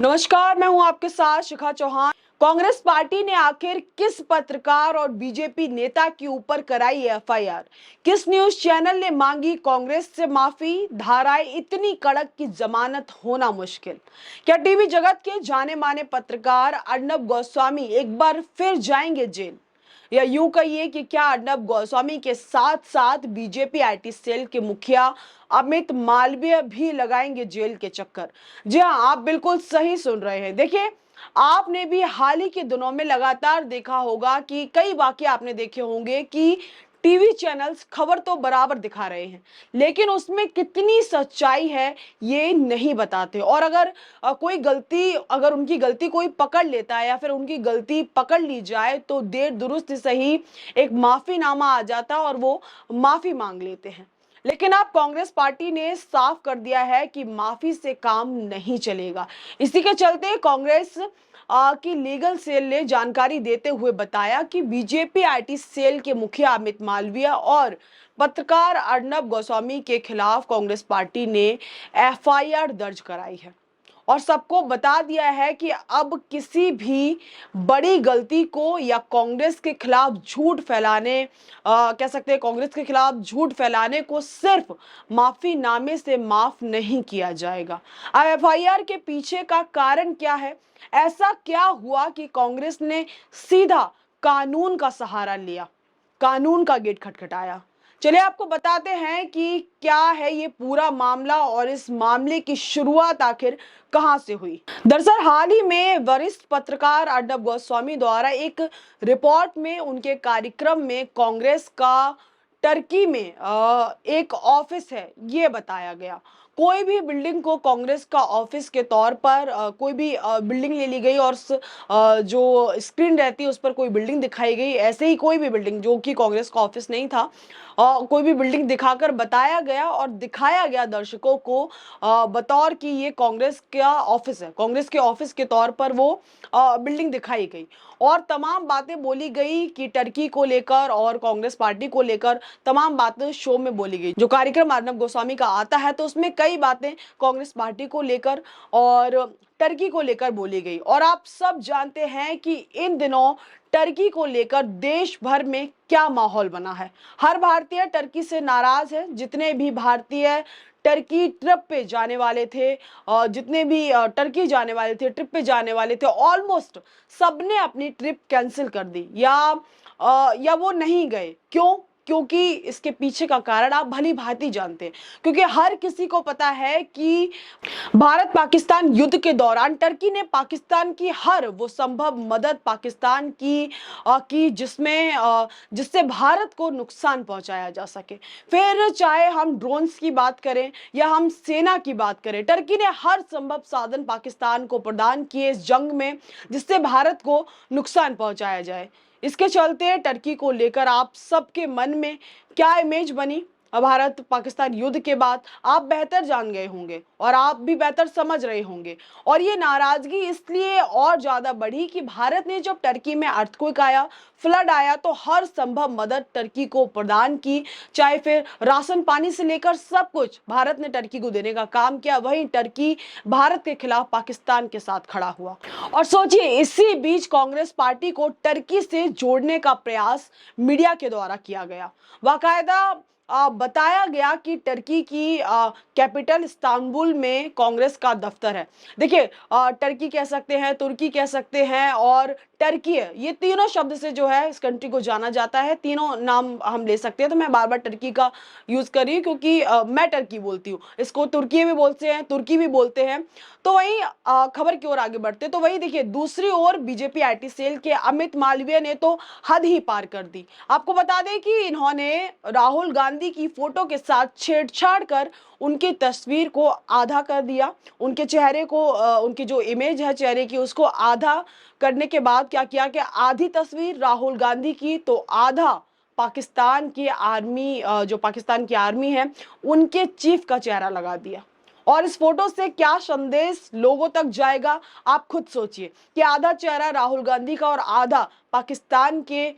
नमस्कार, मैं हूं आपके साथ शिखा चौहान। कांग्रेस पार्टी ने आखिर किस पत्रकार और बीजेपी नेता के ऊपर कराई एफआईआर? किस न्यूज चैनल ने मांगी कांग्रेस से माफी? धाराएं इतनी कड़क कि जमानत होना मुश्किल। क्या टीवी जगत के जाने माने पत्रकार अर्नब गोस्वामी एक बार फिर जाएंगे जेल? या यूं कहिए कि क्या अर्नब गोस्वामी के साथ साथ बीजेपी आईटी सेल के मुखिया अमित मालवीय भी लगाएंगे जेल के चक्कर? जी हाँ, आप बिल्कुल सही सुन रहे हैं। देखिए, आपने भी हाल ही के दिनों में लगातार देखा होगा कि कई वाकये आपने देखे होंगे कि टीवी चैनल्स खबर तो बराबर दिखा रहे हैं, लेकिन उसमें कितनी सच्चाई है ये नहीं बताते। और अगर कोई गलती, अगर उनकी गलती कोई पकड़ लेता है या फिर उनकी गलती पकड़ ली जाए तो देर दुरुस्त सही एक माफीनामा आ जाता है और वो माफी मांग लेते हैं। लेकिन अब कांग्रेस पार्टी ने साफ कर दिया है कि माफी से काम नहीं चलेगा। इसी के चलते कांग्रेस की लीगल सेल ने जानकारी देते हुए बताया कि बीजेपी आईटी सेल के मुखिया अमित मालवीय और पत्रकार अर्नब गोस्वामी के खिलाफ कांग्रेस पार्टी ने एफआईआर दर्ज कराई है और सबको बता दिया है कि अब किसी भी बड़ी गलती को या कांग्रेस के खिलाफ झूठ फैलाने कह सकते हैं कांग्रेस के खिलाफ झूठ फैलाने को सिर्फ माफीनामे से माफ नहीं किया जाएगा। अब एफआईआर के पीछे का कारण क्या है? ऐसा क्या हुआ कि कांग्रेस ने सीधा कानून का सहारा लिया, कानून का गेट खटखटाया? चलिए आपको बताते हैं कि क्या है ये पूरा मामला और इस मामले की शुरुआत आखिर कहां से हुई। दरअसल हाल ही में वरिष्ठ पत्रकार अर्नब गोस्वामी द्वारा एक रिपोर्ट में उनके कार्यक्रम में कांग्रेस का टर्की में एक ऑफिस है ये बताया गया। कोई भी बिल्डिंग को कांग्रेस का ऑफिस के तौर पर कोई भी बिल्डिंग ले ली गई और जो स्क्रीन रहती है उस पर कोई बिल्डिंग दिखाई गई। ऐसे ही कोई भी बिल्डिंग जो कि कांग्रेस का ऑफिस नहीं था, कोई भी बिल्डिंग दिखाकर बताया गया और दिखाया गया दर्शकों को बतौर कि ये कांग्रेस का ऑफिस है। कांग्रेस के ऑफिस के तौर पर वो बिल्डिंग दिखाई गई और तमाम बातें बोली गई कि टर्की को लेकर और कांग्रेस पार्टी को लेकर तमाम बातें शो में बोली गई। जो कार्यक्रम अर्नब गोस्वामी का आता है तो उसमें कई बातें कांग्रेस पार्टी को लेकर और टर्की को लेकर बोली गई। और आप सब जानते हैं कि इन दिनों टर्की को लेकर देश भर में क्या माहौल बना है। हर भारतीय टर्की से नाराज है। जितने भी भारतीय टर्की ट्रिप पे जाने वाले थे, जितने भी टर्की जाने वाले थे, ट्रिप पे जाने वाले थे, ऑलमोस्ट सबने अपनी ट्रिप कैंसिल कर दी या वो नहीं गए। क्यों? क्योंकि इसके पीछे का कारण आप भली भांति जानते हैं। क्योंकि हर किसी को पता है कि भारत पाकिस्तान युद्ध के दौरान टर्की ने पाकिस्तान की हर वो संभव मदद पाकिस्तान की जिससे भारत को नुकसान पहुंचाया जा सके। फिर चाहे हम ड्रोन्स की बात करें या हम सेना की बात करें, टर्की ने हर संभव साधन पाकिस्तान को प्रदान किए इस जंग में जिससे भारत को नुकसान पहुंचाया जाए। इसके चलते टर्की को लेकर आप सबके मन में क्या इमेज बनी भारत पाकिस्तान युद्ध के बाद, आप बेहतर जान गए होंगे और आप भी बेहतर समझ रहे होंगे। और ये नाराजगी इसलिए और ज्यादा बढ़ी कि भारत ने जब टर्की में अर्थक्वेक आया, फ्लड आया, तो हर संभव मदद टर्की को प्रदान की। चाहे फिर राशन पानी से लेकर सब कुछ भारत ने टर्की को देने का काम किया। वहीं टर्की भारत के खिलाफ पाकिस्तान के साथ खड़ा हुआ। और सोचिए, इसी बीच कांग्रेस पार्टी को टर्की से जोड़ने का प्रयास मीडिया के द्वारा किया गया। बाकायदा बताया गया कि टर्की की कैपिटल इस्तांबुल में कांग्रेस का दफ्तर है। देखिए, टर्की कह सकते हैं, तुर्की कह सकते हैं और टर्की है, ये तीनों शब्द से जो है इस कंट्री को जाना जाता है। तीनों नाम हम ले सकते हैं। तो मैं बार बार टर्की का यूज कर रही हूँ क्योंकि मैं टर्की बोलती हूँ। इसको तुर्की भी बोलते हैं, तुर्की भी बोलते हैं। तो वही खबर की ओर आगे बढ़ते तो वही देखिए, दूसरी ओर बीजेपी आईटी सेल के अमित मालवीय ने तो हद ही पार कर दी। आपको बता दें कि इन्होंने राहुल गांधी की फोटो के साथ छेड़छाड़ कर उनकी तस्वीर को आधा कर दिया। उनके चेहरे को उनकी जो इमेज है चेहरे की उसको आधा करने के बाद क्या किया कि आधी तस्वीर राहुल गांधी की तो आधा पाकिस्तान की आर्मी, जो पाकिस्तान की आर्मी है उनके चीफ का चेहरा लगा दिया। और इस फोटो से क्या संदेश लोगों तक जाएगा आप खुद सोचिए कि आधा चेहरा राहुल गांधी का और आधा पाकिस्तान के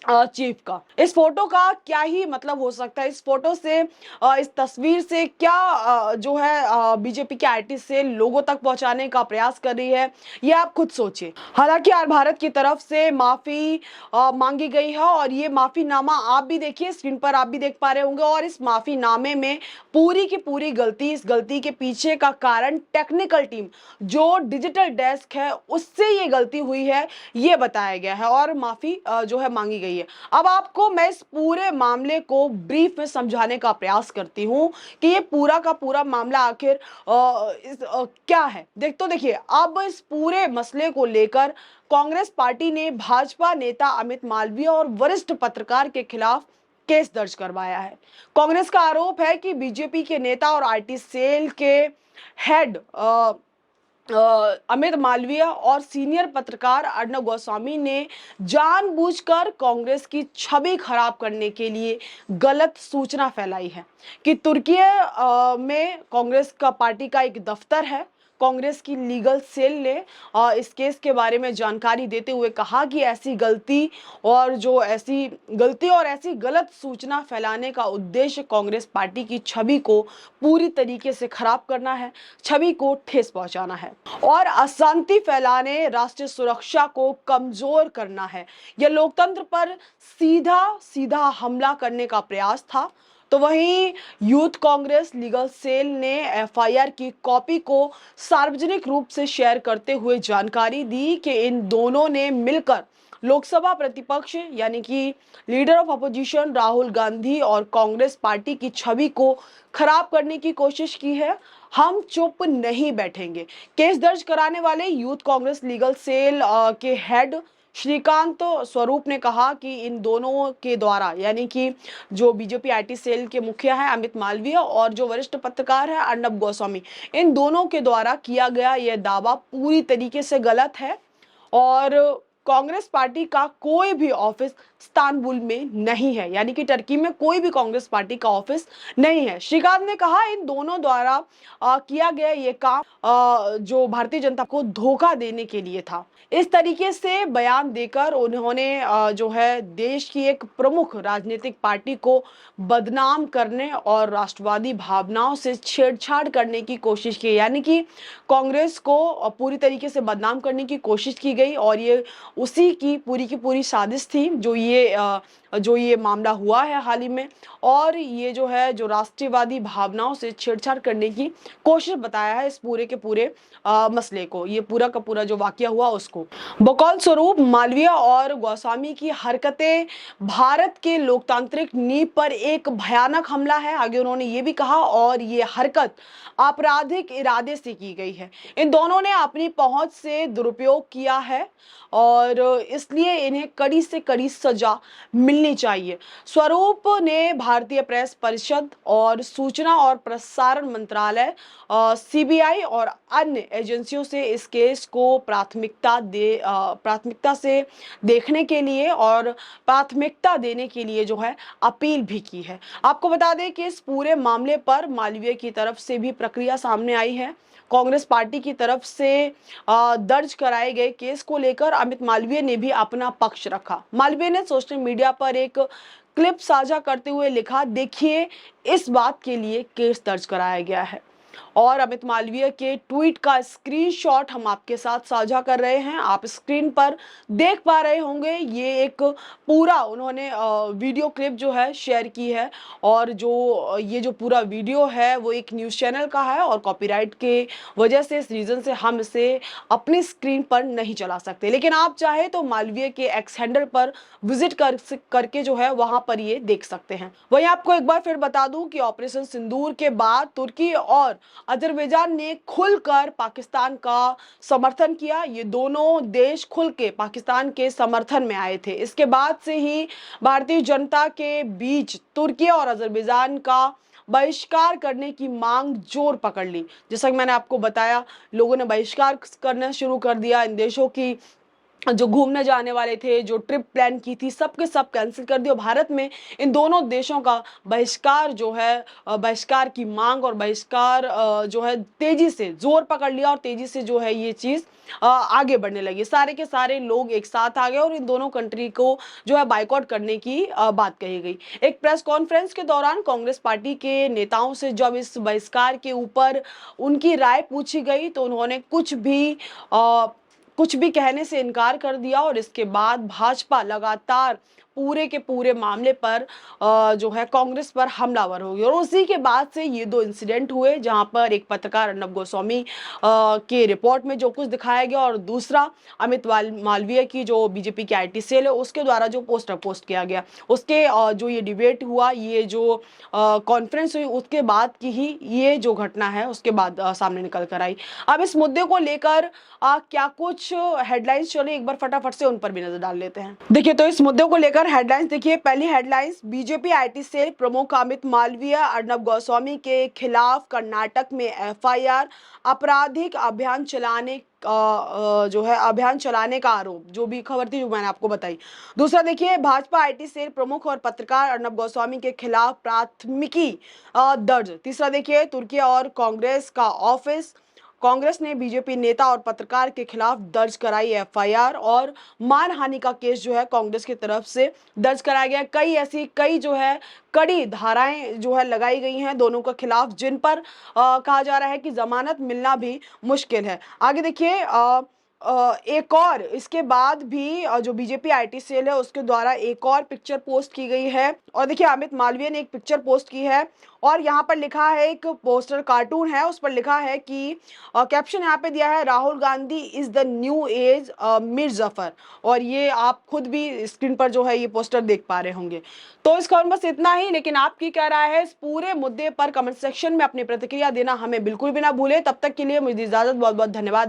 चीफ का। इस फोटो का क्या ही मतलब हो सकता है, इस फोटो से इस तस्वीर से क्या जो है बीजेपी के आईटी सेल लोगों तक पहुंचाने का प्रयास कर रही है, ये आप खुद सोचिए। हालांकि यार भारत की तरफ से माफी मांगी गई है और ये माफीनामा आप भी देखिए, स्क्रीन पर आप भी देख पा रहे होंगे। और इस माफीनामे में पूरी की पूरी गलती, इस गलती के पीछे का कारण टेक्निकल टीम जो डिजिटल डेस्क है उससे ये गलती हुई है, ये बताया गया है और माफी जो है मांगी गई है। अब आपको मैं इस पूरे मामले को ब्रीफ में समझाने का प्रयास करती हूं कि ये पूरा का पूरा मामला आखिर क्या है। देखिए, अब इस पूरे मसले को लेकर कांग्रेस पार्टी ने भाजपा नेता अमित मालवीय और वरिष्ठ पत्रकार के खिलाफ केस दर्ज करवाया है। कांग्रेस का आरोप है कि बीजेपी के नेता और आईटी सेल के हेड अमित मालवीय और सीनियर पत्रकार अर्नब गोस्वामी ने जानबूझकर कांग्रेस की छवि खराब करने के लिए गलत सूचना फैलाई है कि तुर्की में कांग्रेस का पार्टी का एक दफ्तर है। कांग्रेस की लीगल सेल ने इस केस के बारे में जानकारी देते हुए कहा कि ऐसी गलती और ऐसी गलत सूचना फैलाने का उद्देश्य कांग्रेस पार्टी की छवि को पूरी तरीके से खराब करना है, छवि को ठेस पहुंचाना है और अशांति फैलाने, राष्ट्रीय सुरक्षा को कमजोर करना है। यह लोकतंत्र पर सीधा सीधा हमला करने का प्रयास था। तो वहीं यूथ कांग्रेस लीगल सेल ने एफआईआर की कॉपी को सार्वजनिक रूप से शेयर करते हुए जानकारी दी कि इन दोनों ने मिलकर लोकसभा प्रतिपक्ष यानी कि leader of opposition Rahul Gandhi और कांग्रेस पार्टी की छवि को खराब करने की कोशिश की है। हम चुप नहीं बैठेंगे। केस दर्ज कराने वाले यूथ कांग्रेस लीगल सेल के हेड श्रीकांत स्वरूप ने कहा कि इन दोनों के द्वारा यानी कि जो बीजेपी आईटी सेल के मुखिया है अमित मालवीय और जो वरिष्ठ पत्रकार है अर्नब गोस्वामी, इन दोनों के द्वारा किया गया यह दावा पूरी तरीके से गलत है और कांग्रेस पार्टी का कोई भी ऑफिस इस्तांबुल में नहीं है, यानी कि टर्की में कोई भी कांग्रेस पार्टी का ऑफिस नहीं है। श्रीकांत ने कहा इन दोनों द्वारा किया गया ये काम जो भारतीय जनता को धोखा देने के लिए था। इस तरीके से बयान देकर उन्होंने जो है देश की एक प्रमुख राजनीतिक पार्टी को बदनाम करने और राष्ट्रवादी भावनाओं से छेड़छाड़ करने की कोशिश की, यानी कि कांग्रेस को पूरी तरीके से बदनाम करने की कोशिश की गई और ये उसी की पूरी साजिश थी जो ये मामला हुआ है हाल ही में। और ये जो है जो राष्ट्रवादी भावनाओं से छेड़छाड़ करने की कोशिश बताया है इस पूरे के पूरे मसले को, ये पूरा का पूरा जो वाकया हुआ उसको। बकौल स्वरूप मालवीय और गोस्वामी की हरकतें भारत के लोकतांत्रिक नींव पर एक भयानक हमला है, आगे उन्होंने ये भी कहा, और ये हरकत आपराधिक इरादे से की गई है। इन दोनों ने अपनी पहुंच से दुरुपयोग किया है और इसलिए इन्हें कड़ी से कड़ी सजा मिलनी चाहिए। स्वरूप ने भारतीय प्रेस परिषद और सूचना और प्रसारण मंत्रालय सीबीआई और अन्य एजेंसियों से इस केस को प्राथमिकता से देखने के लिए और प्राथमिकता देने के लिए जो है अपील भी की है। आपको बता दें कि इस पूरे मामले पर मालवीय की तरफ से भी प्रक्रिया सामने आई है। कांग्रेस पार्टी की तरफ से दर्ज कराए गए केस को लेकर अमित मालवीय ने भी अपना पक्ष रखा। मालवीय ने सोशल मीडिया पर एक क्लिप साझा करते हुए लिखा, देखिए इस बात के लिए केस दर्ज कराया गया है। और अमित मालवीय के ट्वीट का स्क्रीनशॉट हम आपके साथ साझा कर रहे हैं, आप स्क्रीन पर देख पा रहे होंगे। ये एक पूरा उन्होंने वीडियो क्लिप जो है शेयर की है और ये जो पूरा वीडियो है वो एक न्यूज़ चैनल का है और कॉपीराइट के वजह से इस रीज़न से हम इसे अपनी स्क्रीन पर नहीं चला सकते, लेकिन आप चाहे तो मालवीय के एक्स हैंडल पर विजिट करके जो है वहां पर ये देख सकते हैं। वहीं आपको एक बार फिर बता दूं कि ऑपरेशन सिंदूर के बाद तुर्की और अजरबैजान ने खुलकर पाकिस्तान का समर्थन किया। ये दोनों देश खुल के पाकिस्तान के समर्थन में आए थे। इसके बाद से ही भारतीय जनता के बीच तुर्की और अजरबैजान का बहिष्कार करने की मांग जोर पकड़ ली। जैसा कि मैंने आपको बताया, लोगों ने बहिष्कार करना शुरू कर दिया इन देशों की जो घूमने जाने वाले थे, जो ट्रिप प्लान की थी, सब के सब कैंसिल कर दिया। भारत में इन दोनों देशों का बहिष्कार जो है, बहिष्कार की मांग और बहिष्कार जो है तेजी से जोर पकड़ लिया और तेजी से जो है ये चीज़ आगे बढ़ने लगी। सारे के सारे लोग एक साथ आ गए और इन दोनों कंट्री को जो है बायकॉट करने की बात कही गई। एक प्रेस कॉन्फ्रेंस के दौरान कांग्रेस पार्टी के नेताओं से जब इस बहिष्कार के ऊपर उनकी राय पूछी गई तो उन्होंने कुछ भी कहने से इनकार कर दिया और इसके बाद भाजपा लगातार पूरे के पूरे मामले पर जो है कांग्रेस पर हमलावर हो गई और उसी के बाद से ये दो इंसिडेंट हुए जहां पर एक पत्रकार अर्नब गोस्वामी के रिपोर्ट में जो कुछ दिखाया गया और दूसरा अमित मालवीय की जो बीजेपी की आईटी सेल है उसके द्वारा जो पोस्टर पोस्ट किया गया, उसके जो ये डिबेट हुआ, ये जो कॉन्फ्रेंस हुई, उसके बाद की ही ये जो घटना है उसके बाद सामने निकल कर आई। अब इस मुद्दे को लेकर क्या कुछ हेडलाइंस चले, एक बार फटाफट से उन पर भी नजर डाल लेते हैं। देखिए, तो इस मुद्दे को लेकर हेडलाइंस देखिए। पहली हेडलाइंस, बीजेपी आईटी सेल प्रमुख अमित मालवीय अर्नब गोस्वामी के खिलाफ कर्नाटक में एफआईआर, आपराधिक अभियान चलाने जो है अभियान चलाने का आरोप, जो भी खबर थी जो मैंने आपको बताई। दूसरा देखिए, भाजपा आईटी सेल प्रमुख और पत्रकार अर्नब गोस्वामी के खिलाफ प्राथमिकी दर्ज। तीसरा देखिए, तुर्की और कांग्रेस का ऑफिस, कांग्रेस ने बीजेपी नेता और पत्रकार के खिलाफ दर्ज कराई एफआईआर और मानहानि का केस जो है कांग्रेस की तरफ से दर्ज कराया गया। कई जो है कड़ी धाराएं जो है लगाई गई हैं दोनों के खिलाफ, जिन पर कहा जा रहा है कि जमानत मिलना भी मुश्किल है। आगे देखिए, एक और इसके बाद भी जो बीजेपी आईटी सेल है उसके द्वारा एक और पिक्चर पोस्ट की गई है और देखिए अमित मालवीय ने एक पिक्चर पोस्ट की है और यहाँ पर लिखा है, एक पोस्टर कार्टून है, उस पर लिखा है कि कैप्शन यहाँ पे दिया है, Rahul Gandhi is the new age Mir Zafar. और ये आप खुद भी स्क्रीन पर जो है ये पोस्टर देख पा रहे होंगे। तो इस खबर में बस इतना ही, लेकिन आपकी क्या राय है इस पूरे मुद्दे पर कमेंट सेक्शन में अपनी प्रतिक्रिया देना हमें बिल्कुल भी ना भूले। तब तक के लिए मुझे इजाजत, बहुत बहुत धन्यवाद।